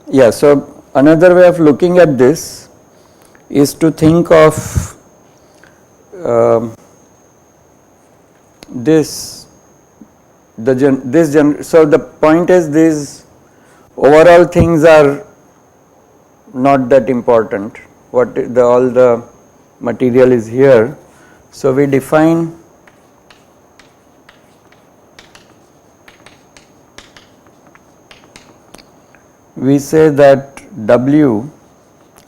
Yeah, so another way of looking at this is to think of this so the point is these overall things are not that important. All the material is here. So we define we say that W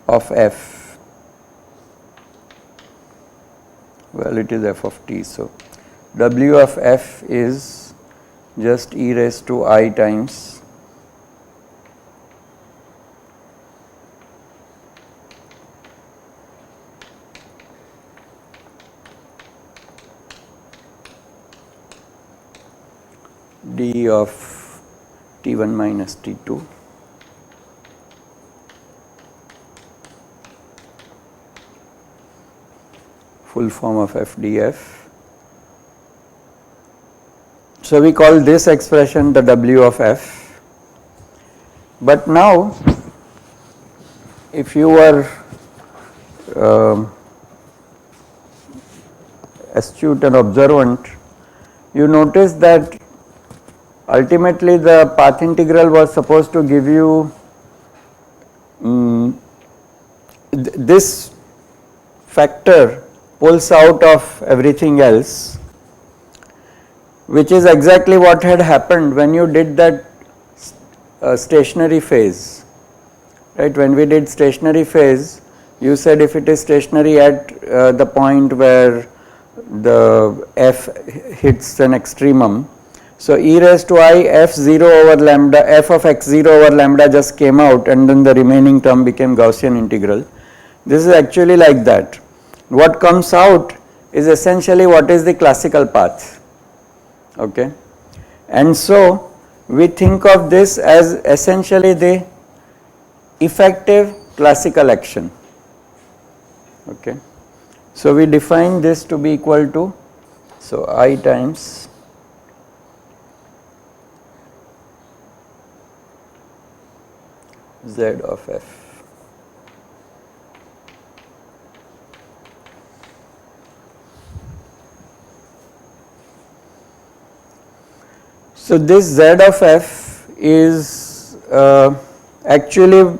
of f, well it is f of t, so W of f is just e raised to I times d of t1 minus t2 full form of f df. So we call this expression the W of f. But now if you were astute and observant, you notice that ultimately the path integral was supposed to give you this factor pulls out of everything else, which is exactly what had happened when you did that stationary phase, right? When we did stationary phase, you said if it is stationary at the point where the f hits an extremum, so e raised to I f0 over lambda, f of x0 over lambda just came out, and then the remaining term became Gaussian integral. This is actually like that. What comes out is essentially what is the classical path, okay? And so we think of this as essentially the effective classical action, okay? So we define this to be equal to, so I times z of f. So this z of f is actually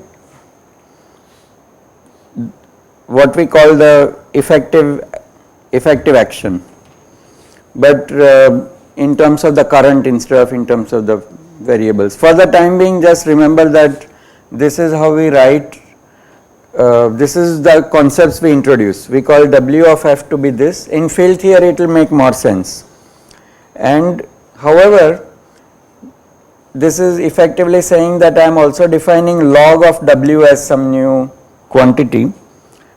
what we call the effective action, but in terms of the current instead of in terms of the variables. For the time being, just remember that this is how we write, this is the concepts we introduce. We call W of f to be this. In field theory it will make more sense, and however this is effectively saying that I am also defining log of W as some new quantity,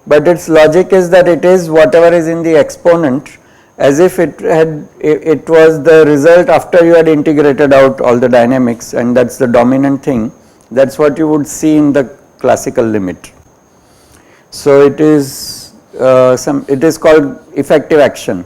but its logic is that it is whatever is in the exponent, as if it was the result after you had integrated out all the dynamics, and that's the dominant thing. That's what you would see in the classical limit. So it is it is called effective action.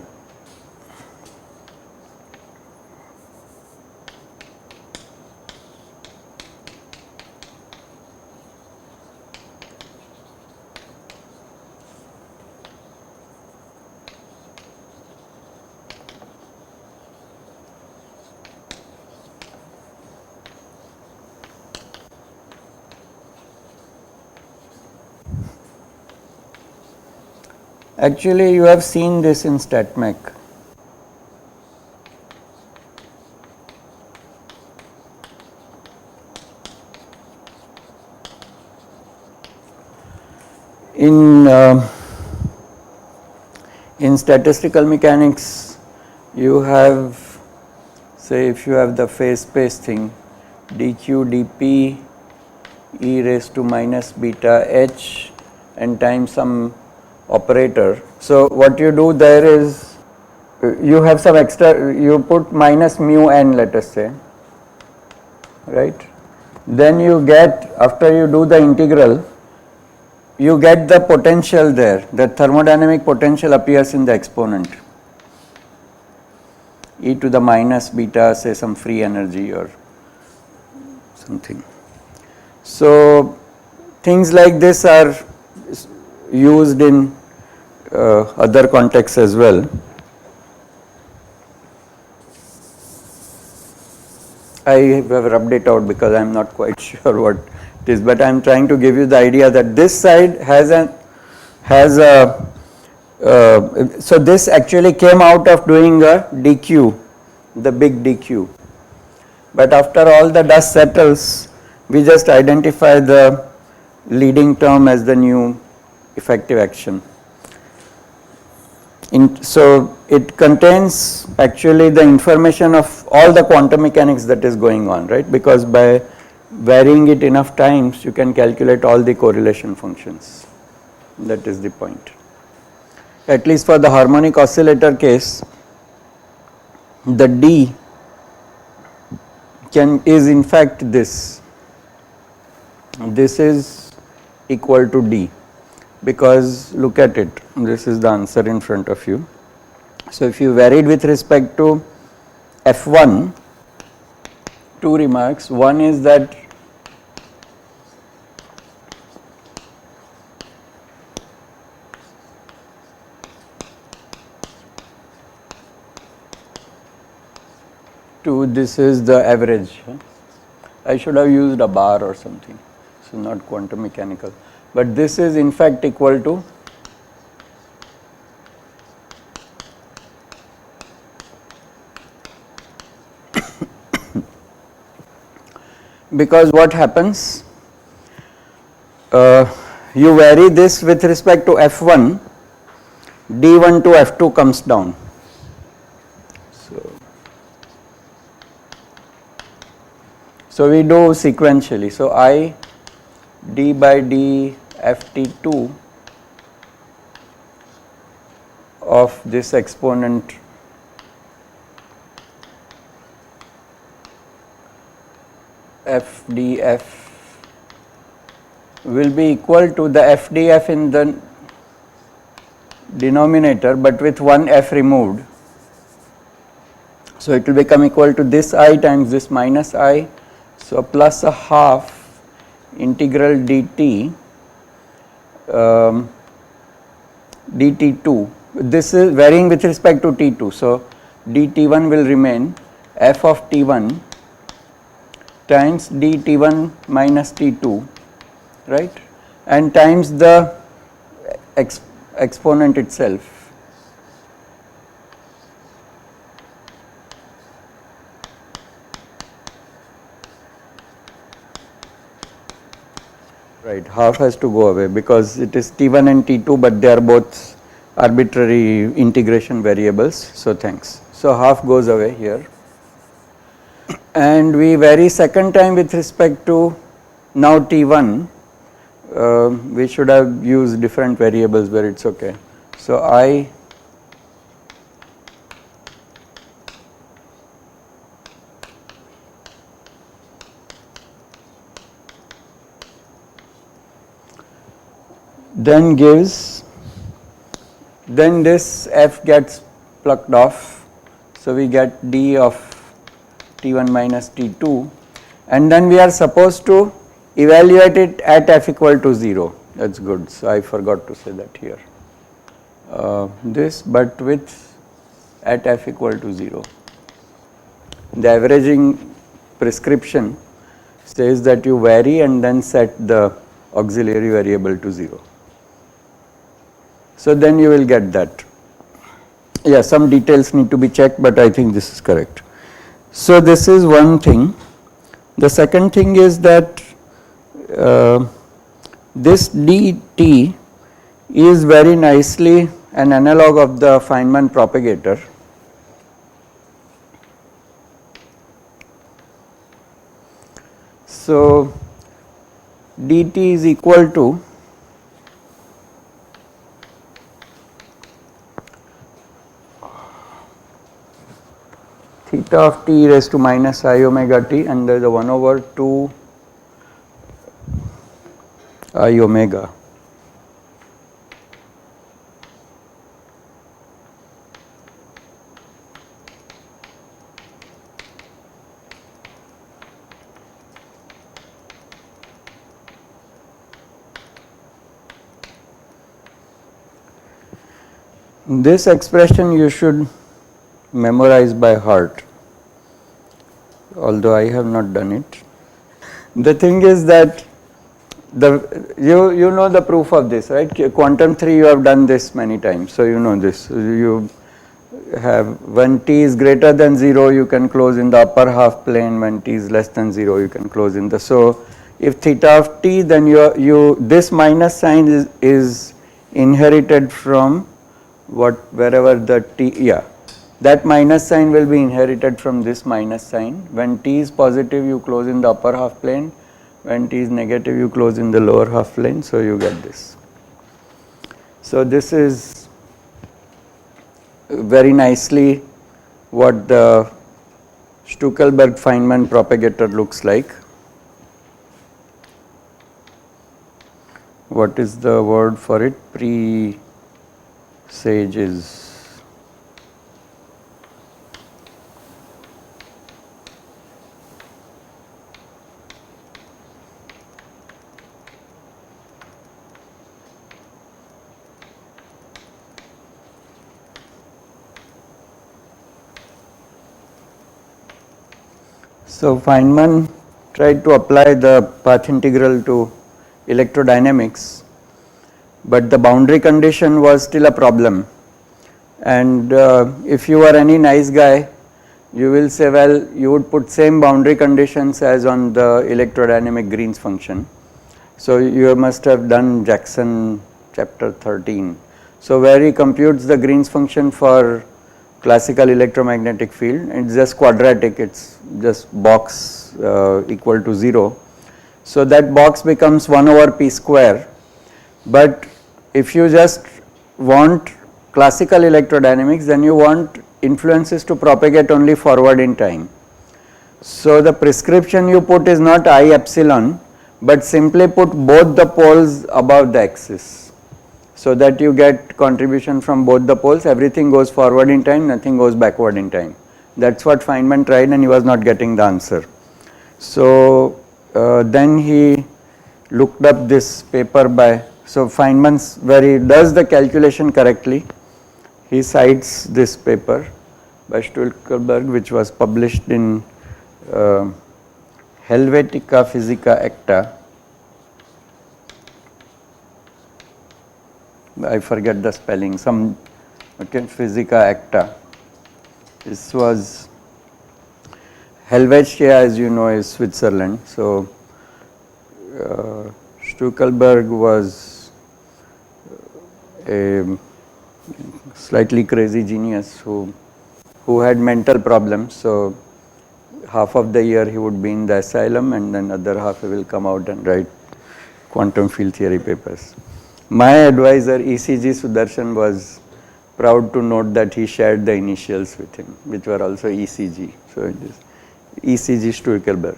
Actually, you have seen this in StatMech. In statistical mechanics, you have, say, if you have the phase space thing, dq dp e raised to minus beta h and times some operator. So what you do there is you have some extra, you put minus mu n, let us say, right? Then you get, after you do the integral, you get the potential there, the thermodynamic potential appears in the exponent, e to the minus beta, say some free energy or something. So things like this are used in other contexts as well. I have rubbed it out because I am not quite sure what it is, but I am trying to give you the idea that this side has a so this actually came out of doing a DQ, the big DQ. But after all the dust settles, we just identify the leading term as the new effective action. So it contains actually the information of all the quantum mechanics that is going on, right? Because by varying it enough times, you can calculate all the correlation functions. That is the point. At least for the harmonic oscillator case, the D is in fact this. This is equal to D, because look at it, this is the answer in front of you. So if you varied with respect to F1, two remarks. One is that this is the average. I should have used a bar or something, so not quantum mechanical, but this is in fact equal to because what happens, you vary this with respect to F1, D1 to F2 comes down. So we do sequentially. So I d by d ft2 of this exponent f df will be equal to the f df in the denominator, but with one f removed. So it will become equal to this I times this minus I. So plus a half integral dt dt2. This is varying with respect to t2. So dt1 will remain f of t1 times dt1 minus t2, right, and times the exponent itself. Right, half has to go away because it is t1 and t2, but they are both arbitrary integration variables. So thanks. So half goes away here, and we vary second time with respect to now t1. We should have used different variables, but it's okay. So I then gives, then this f gets plucked off, so we get d of t1 minus t2, and then we are supposed to evaluate it at f equal to 0. That's good. So I forgot to say that here. This, but with at f equal to 0. The averaging prescription says that you vary and then set the auxiliary variable to 0. So then you will get that. Yeah, some details need to be checked, but I think this is correct. So this is one thing. The second thing is that this dt is very nicely an analog of the Feynman propagator. So dt is equal to theta of t raised to minus I omega t, and there is a 1 over 2 I omega. This expression you should memorize by heart, although I have not done it. The thing is that you know the proof of this, right? Quantum 3 you have done this many times, so you know this. You have when t is greater than 0 you can close in the upper half plane, when t is less than 0 you can close in the, so if theta of t, then this minus sign is inherited from wherever the t, that minus sign will be inherited from this minus sign. When t is positive you close in the upper half plane, when t is negative you close in the lower half plane, so you get this. So this is very nicely what the Stuckelberg-Feynman propagator looks like. What is the word for it? Presages. So Feynman tried to apply the path integral to electrodynamics, but the boundary condition was still a problem. And if you are any nice guy, you will say, well, you would put same boundary conditions as on the electrodynamic Green's function. So you must have done Jackson chapter 13. So where he computes the Green's function for classical electromagnetic field, it's just quadratic, it's just box equal to 0. So that box becomes 1 over p square, but if you just want classical electrodynamics, then you want influences to propagate only forward in time. So the prescription you put is not I epsilon, but simply put both the poles above the axis, so that you get contribution from both the poles, everything goes forward in time, nothing goes backward in time. That's what Feynman tried and he was not getting the answer. So then he looked up this paper by, so Feynman's where he does the calculation correctly, he cites this paper by Stuckelberg which was published in Helvetica Physica Acta. I forget the spelling, some Physica Acta. This was Helvetia, as you know, is Switzerland. So Stuckelberg was a slightly crazy genius who had mental problems. So half of the year he would be in the asylum and then other half he will come out and write quantum field theory papers. My advisor ECG Sudarshan was proud to note that he shared the initials with him, which were also ECG. So it is ECG Stuckelberg.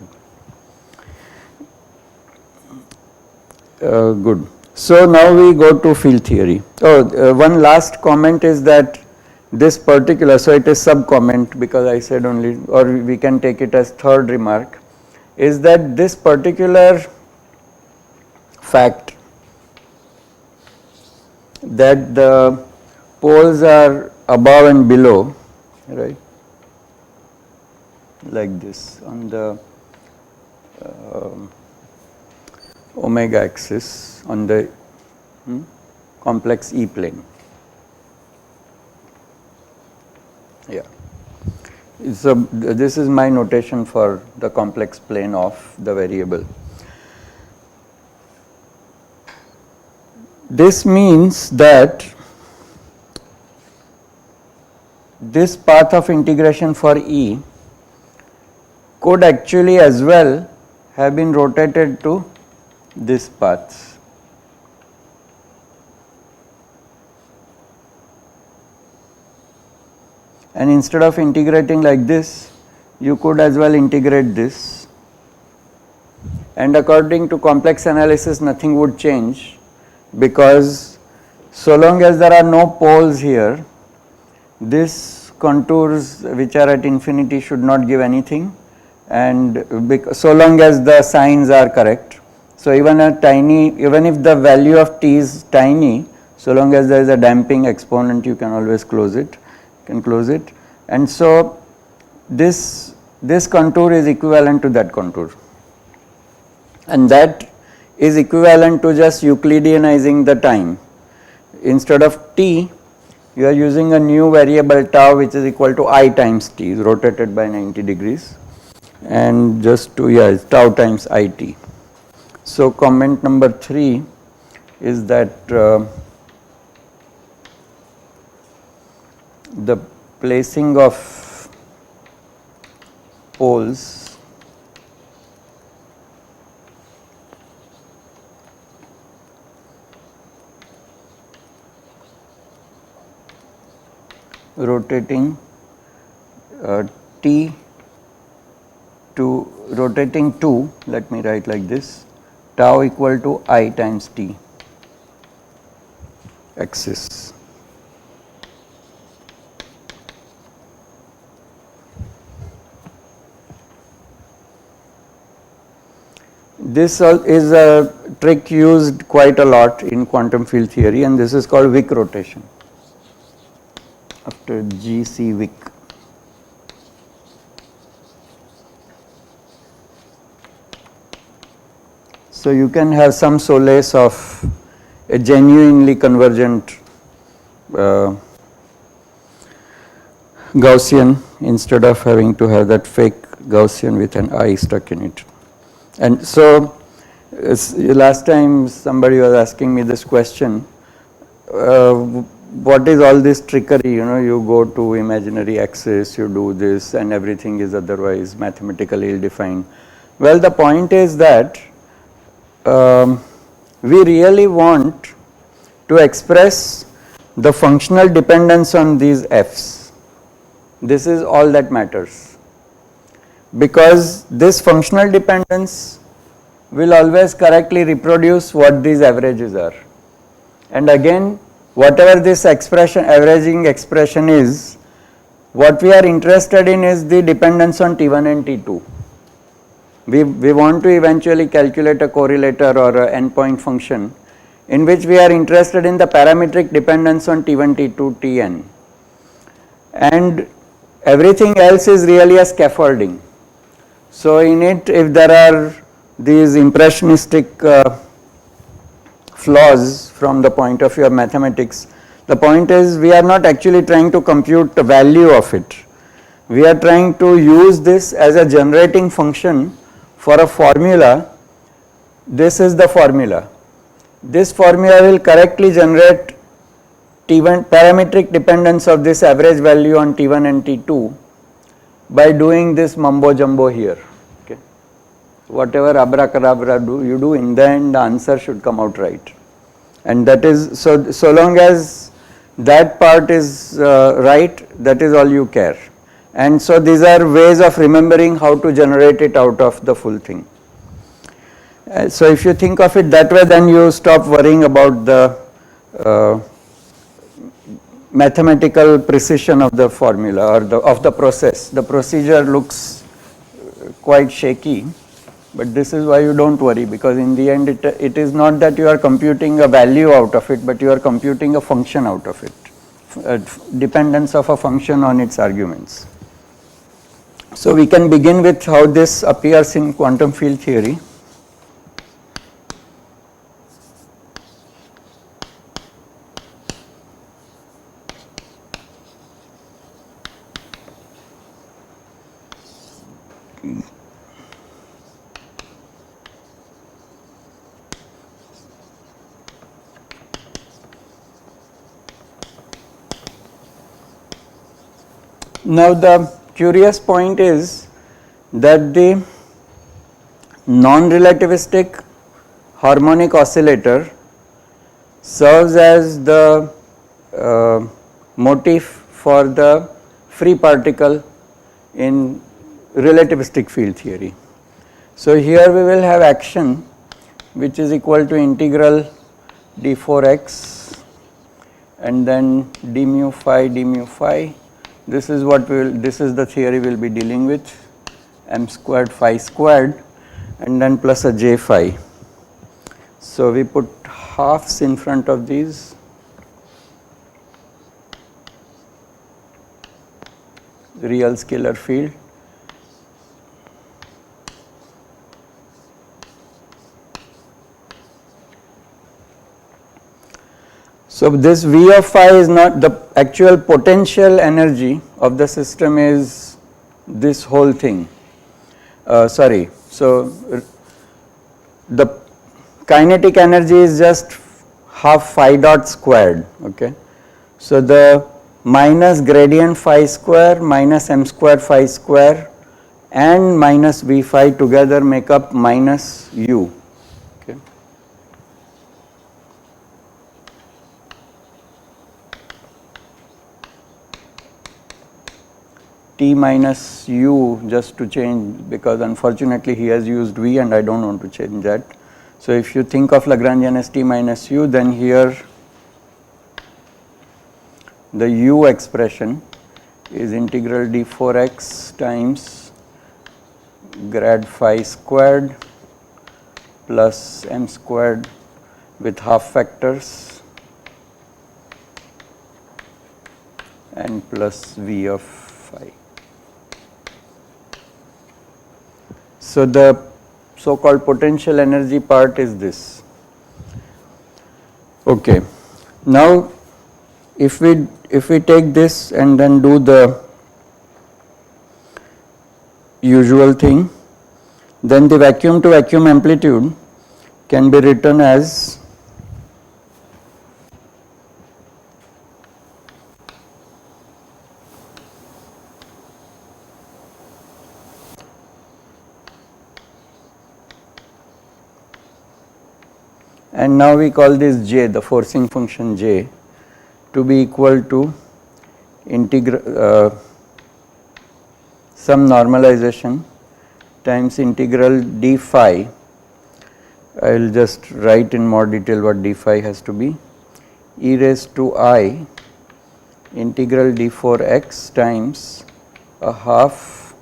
Good. So now we go to field theory. One last comment is that this particular, so it is sub comment because I said only, or we can take it as third remark, is that this particular fact that the poles are above and below, right, like this on the omega axis on the complex E plane. Yeah. So this is my notation for the complex plane of the variable. This means that this path of integration for E could actually as well have been rotated to this path. And instead of integrating like this, you could as well integrate this. And according to complex analysis, nothing would change, because so long as there are no poles here, these contours which are at infinity should not give anything, and so long as the signs are correct. So even if the value of t is tiny, So long as there is a damping exponent, you can always close it, and so this contour is equivalent to that contour, and that is equivalent to just Euclideanizing the time. Instead of t, you are using a new variable tau, which is equal to I times t, is rotated by 90 degrees, and just to, it's tau times it. So comment number 3 is that the placing of poles rotating t to rotating 2, let me write like this, tau equal to I times t axis. This is a trick used quite a lot in quantum field theory, and this is called Wick rotation, after G.C. Wick. So you can have some solace of a genuinely convergent Gaussian instead of having to have that fake Gaussian with an I stuck in it. And so last time somebody was asking me this question, what is all this trickery, you go to imaginary axis, you do this, and everything is otherwise mathematically ill-defined. Well, the point is that we really want to express the functional dependence on these f's. This is all that matters, because this functional dependence will always correctly reproduce what these averages are. And again, whatever this expression, averaging expression is, what we are interested in is the dependence on T1 and T2. We want to eventually calculate a correlator or an endpoint function in which we are interested in the parametric dependence on T1, T2, Tn, and everything else is really a scaffolding. So in it, if there are these impressionistic flaws from the point of view of mathematics, the point is we are not actually trying to compute the value of it. We are trying to use this as a generating function for a formula. This is the formula. This formula will correctly generate T1 parametric dependence of this average value on T1 and T2 by doing this mumbo jumbo here. Okay. Whatever abracadabra you do, in the end the answer should come out right. And that is, so long as that part is right, that is all you care. And so these are ways of remembering how to generate it out of the full thing. So if you think of it that way, then you stop worrying about the mathematical precision of the formula or of the process. The procedure looks quite shaky, but this is why you don't worry, because in the end it is not that you are computing a value out of it, but you are computing a function out of it, a dependence of a function on its arguments. So we can begin with how this appears in quantum field theory. Now the curious point is that the non-relativistic harmonic oscillator serves as the motif for the free particle in relativistic field theory. So here we will have action which is equal to integral d4x and then d mu phi. This is what this is the theory we will be dealing with, m squared phi squared and then plus a j phi. So we put halves in front of these real scalar field. So this V of phi is not the actual potential energy of the system, is this whole thing. Sorry, so the kinetic energy is just half phi dot squared, okay. So the minus gradient phi square minus m square phi square and minus V phi together make up minus u, okay. T minus u, just to change, because unfortunately he has used V and I don't want to change that. So if you think of Lagrangian as T minus u, then here the u expression is integral d4x times grad phi squared plus m squared with half factors and plus V of phi. So the so-called potential energy part is this. Okay. Now if we take this and then do the usual thing, then the vacuum to vacuum amplitude can be written as and now we call this J, the forcing function J, to be equal to integral some normalization times integral d phi. I will just write in more detail what d phi has to be, e raised to I integral d4x times a half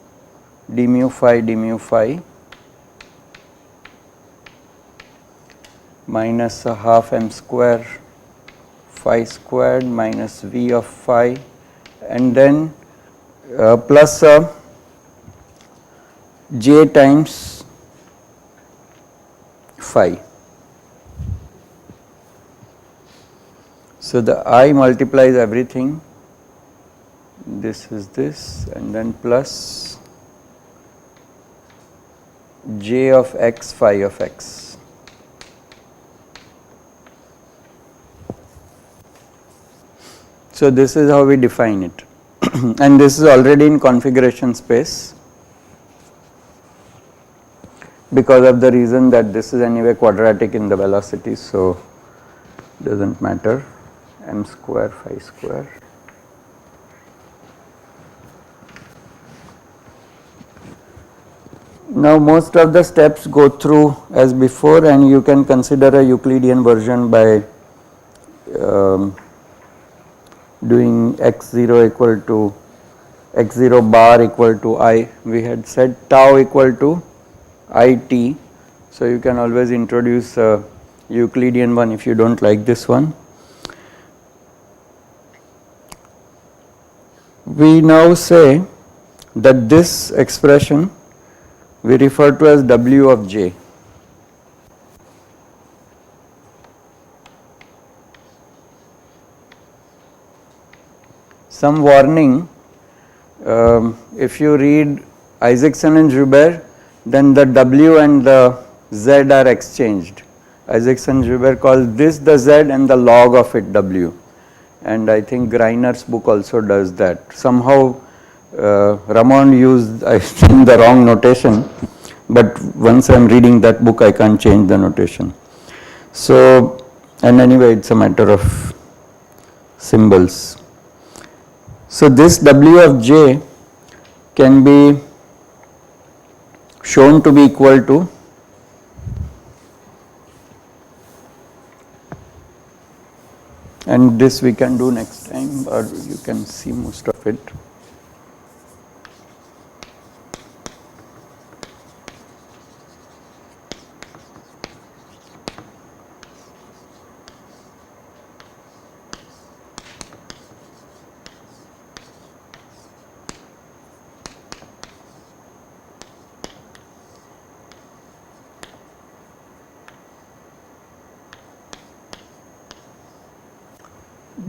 d mu phi minus a half m square phi squared minus V of phi, and then plus a j times phi. So the I multiplies everything, this is this, and then plus j of x phi of x. So this is how we define it and this is already in configuration space because of the reason that this is anyway quadratic in the velocity, so does not matter, m square phi square. Now most of the steps go through as before, and you can consider a Euclidean version by doing x0 equal to x0 bar equal to I, we had said tau equal to IT. So you can always introduce a Euclidean one if you don't like this one. We now say that this expression we refer to as W of J. Some warning, if you read Isaacson and Joubert, then the W and the Z are exchanged. Isaacson and Joubert call this the Z and the log of it W, and I think Greiner's book also does that. Somehow Ramond used I think the wrong notation, but once I am reading that book I can't change the notation. So, and anyway it's a matter of symbols. So this W of J can be shown to be equal to and this we can do next time, or you can see most of it.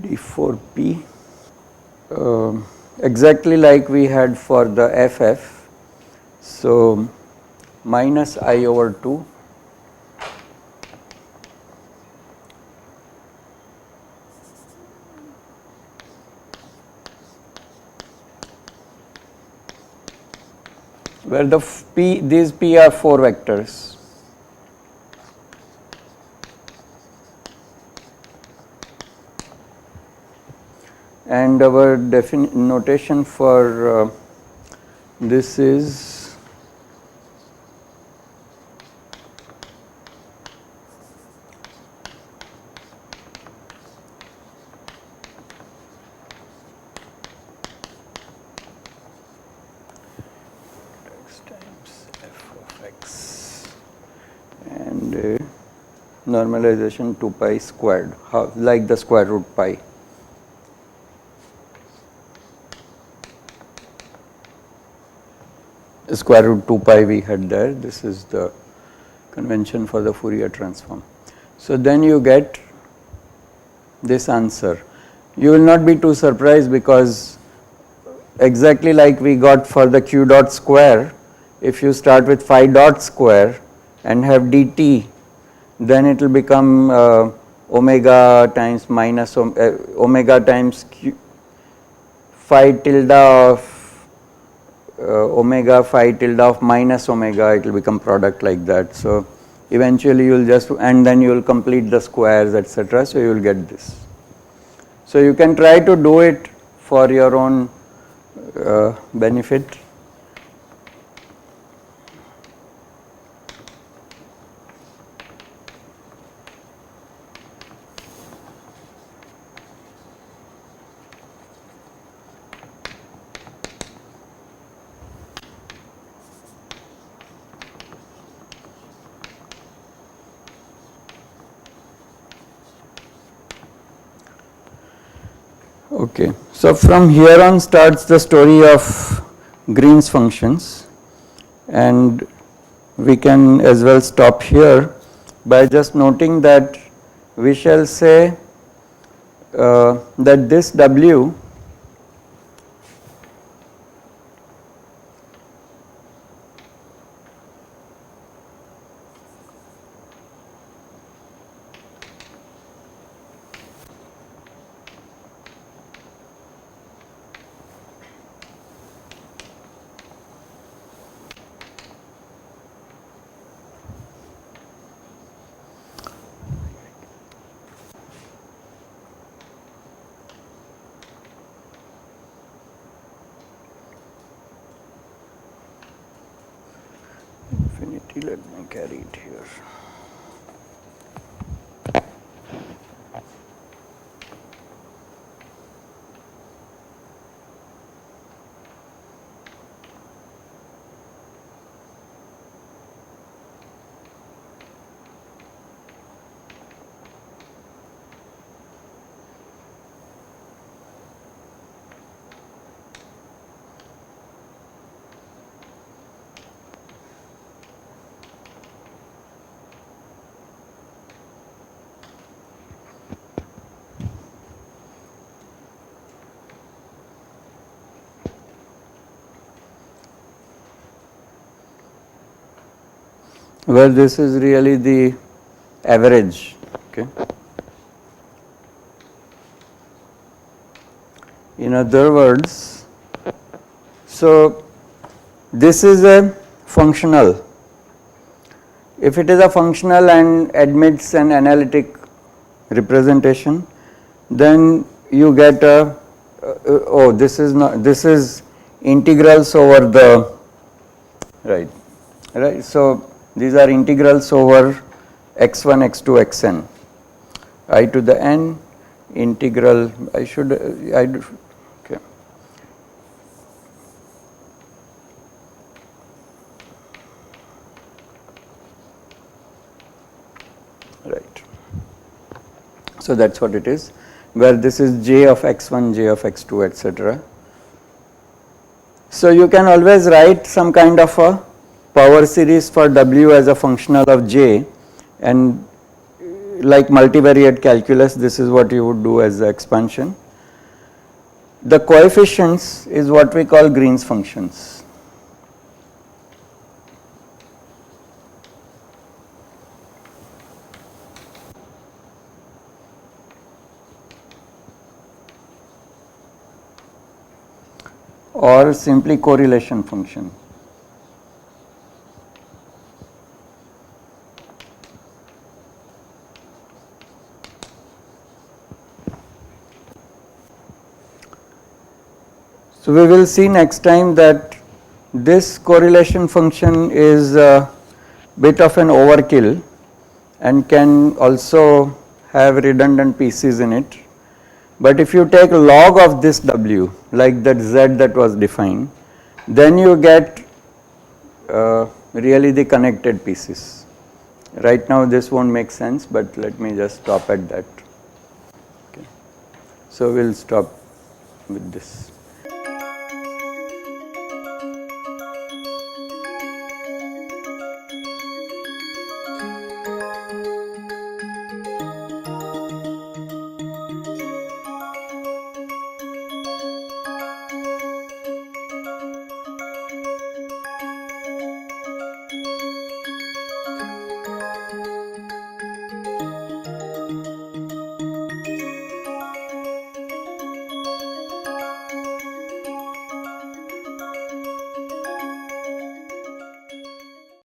d4p, exactly like we had for the ff. So minus I over 2 where the p, these p are 4 vectors. And our notation for this is x times f of x and normalization 2 pi squared, like the square root pi. Square root 2 pi we had there. This is the convention for the Fourier transform. So then you get this answer. You will not be too surprised because exactly like we got for the q dot square, if you start with phi dot square and have dt, then it will become omega times minus omega times q, phi tilde of omega phi tilde of minus omega, it will become product like that. So eventually you will just, and then you will complete the squares, etc. So you will get this. So you can try to do it for your own benefit. Okay, so from here on starts the story of Green's functions, and we can as well stop here by just noting that we shall say that this W infinity, let me carry it here. Where this is really the average. Okay. In other words, so this is a functional. If it is a functional and admits an analytic representation, then you get a oh, this is not, this is integrals over the right. So these are integrals over x1, x2, xn, I to the n integral. Okay. Right. So that's what it is, where this is j of x1, j of x2, etc. So you can always write some kind of a power series for W as a functional of J, and like multivariate calculus, this is what you would do as the expansion. The coefficients is what we call Green's functions. Or simply correlation function. So we will see next time that this correlation function is a bit of an overkill and can also have redundant pieces in it. But if you take log of this W, like that Z that was defined, then you get really the connected pieces. Right now this won't make sense, but let me just stop at that. Okay. So we'll stop with this.